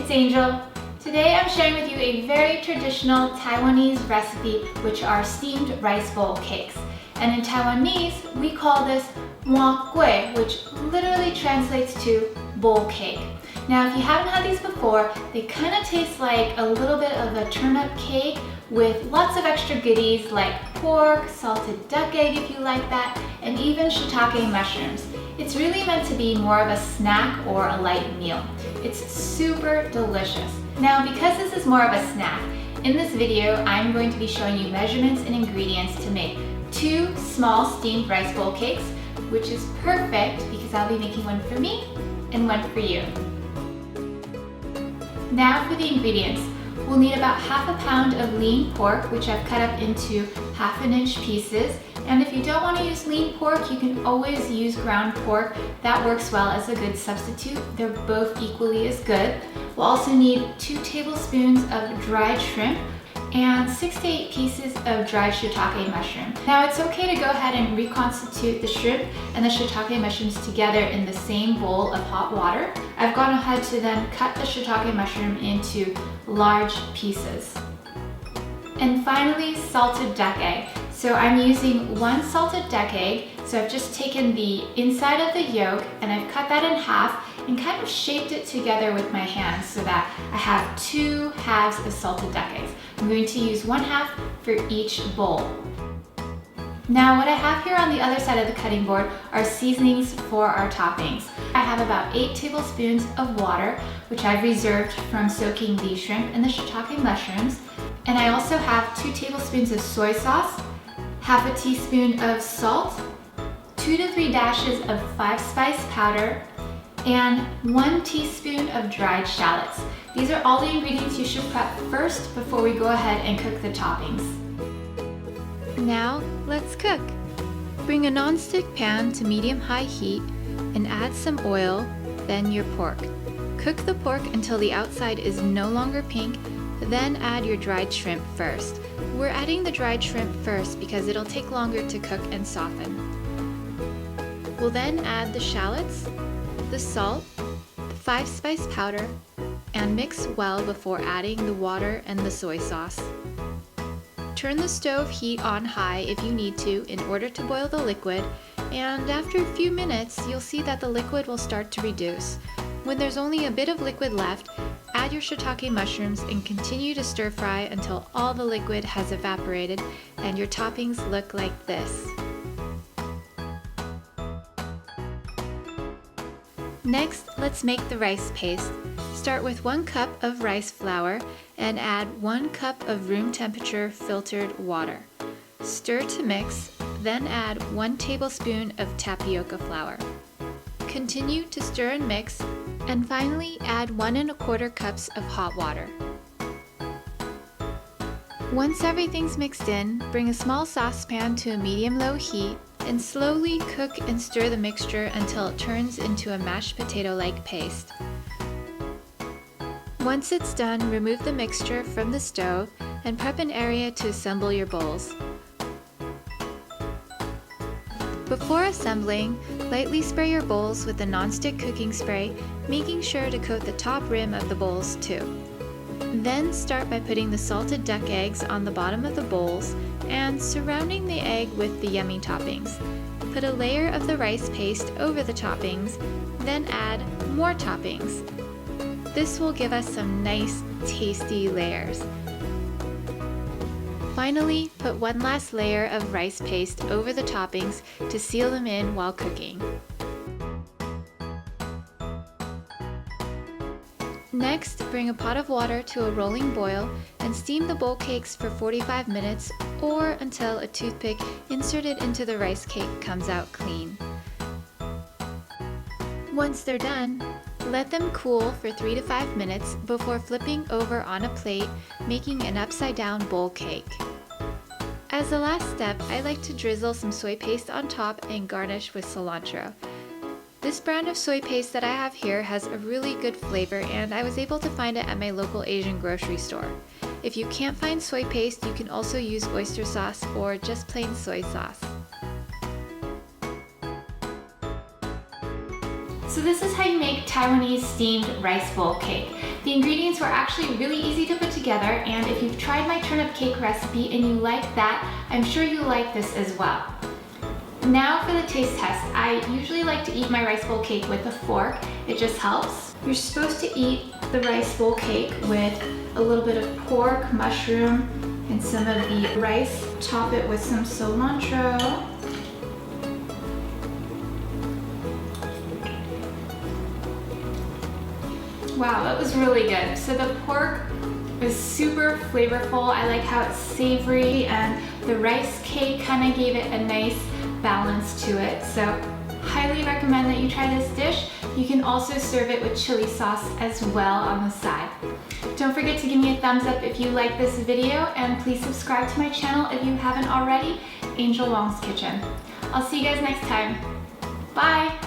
it's Angel. Today I'm sharing with you a very traditional Taiwanese recipe, which are steamed rice bowl cakes. And in Taiwanese, we call this mua gui, which literally translates to bowl cake. Now, if you haven't had these before, they kind of taste like a little bit of a turnip cake with lots of extra goodies like pork, salted duck egg if you like that, and even shiitake mushrooms. It's really meant to be more of a snack or a light meal. It's super delicious. Now, because this is more of a snack, in this video I'm going to be showing you measurements and ingredients to make 2 small steamed rice bowl cakes, which is perfect because I'll be making one for me and one for you. Now for the ingredients. We'll need about half a pound of lean pork, which I've cut up into 1/2 inch pieces. And if you don't want to use lean pork, you can always use ground pork. That works well as a good substitute. They're both equally as good. We'll also need 2 tablespoons of dried shrimp and 6 to 8 pieces of dried shiitake mushroom. Now, it's okay to go ahead and reconstitute the shrimp and the shiitake mushrooms together in the same bowl of hot water. I've gone ahead to then cut the shiitake mushroom into large pieces. And finally, salted duck egg. So I'm using 1 salted duck egg. So I've just taken the inside of the yolk and I've cut that in half and kind of shaped it together with my hands so that I have 2 halves of salted duck eggs. I'm going to use 1/2 for each bowl. Now, what I have here on the other side of the cutting board are seasonings for our toppings. I have about 8 tablespoons of water, which I've reserved from soaking the shrimp and the shiitake mushrooms. And I also have 2 tablespoons of soy sauce, 1/2 teaspoon of salt, 2 to 3 dashes of 5-spice powder, and 1 teaspoon of dried shallots. These are all the ingredients you should prep first before we go ahead and cook the toppings. Now, let's cook. Bring a non-stick pan to medium-high heat and add some oil, then your pork. Cook the pork until the outside is no longer pink, then add your dried shrimp first. We're adding the dried shrimp first because it'll take longer to cook and soften. We'll then add the shallots, the salt, the 5-spice powder, and mix well before adding the water and the soy sauce. Turn the stove heat on high if you need to in order to boil the liquid, and after a few minutes you'll see that the liquid will start to reduce. When there's only a bit of liquid left, add your shiitake mushrooms and continue to stir fry until all the liquid has evaporated and your toppings look like this. Next, let's make the rice paste. Start with 1 cup of rice flour and add 1 cup of room temperature filtered water. Stir to mix, then add 1 tablespoon of tapioca flour. Continue to stir and mix, and finally add 1 1/4 cups of hot water. Once everything's mixed in, bring a small saucepan to a medium-low heat and slowly cook and stir the mixture until it turns into a mashed potato-like paste. Once it's done, remove the mixture from the stove and prep an area to assemble your bowls. Before assembling, lightly spray your bowls with a non-stick cooking spray, making sure to coat the top rim of the bowls too. Then start by putting the salted duck eggs on the bottom of the bowls and surrounding the egg with the yummy toppings. Put a layer of the rice paste over the toppings, then add more toppings. This will give us some nice, tasty layers. Finally, put 1 last layer of rice paste over the toppings to seal them in while cooking. Next, bring a pot of water to a rolling boil and steam the bowl cakes for 45 minutes or until a toothpick inserted into the rice cake comes out clean. Once they're done, let them cool for 3 to 5 minutes before flipping over on a plate, making an upside-down bowl cake. As a last step, I like to drizzle some soy paste on top and garnish with cilantro. This brand of soy paste that I have here has a really good flavor, and I was able to find it at my local Asian grocery store. If you can't find soy paste, you can also use oyster sauce or just plain soy sauce. So this is how you make Taiwanese steamed rice bowl cake. The ingredients were actually really easy to put together, and if you've tried my turnip cake recipe and you like that, I'm sure you'll like this as well. Now for the taste test. I usually like to eat my rice bowl cake with a fork. It just helps. You're supposed to eat the rice bowl cake with a little bit of pork, mushroom, and some of the rice. Top it with some cilantro. Wow, that was really good. So the pork is super flavorful. I like how it's savory, and the rice cake kind of gave it a nice balance to it. So highly recommend that you try this dish. You can also serve it with chili sauce as well on the side. Don't forget to give me a thumbs up if you like this video, and please subscribe to my channel if you haven't already, Angel Wong's Kitchen. I'll see you guys next time. Bye!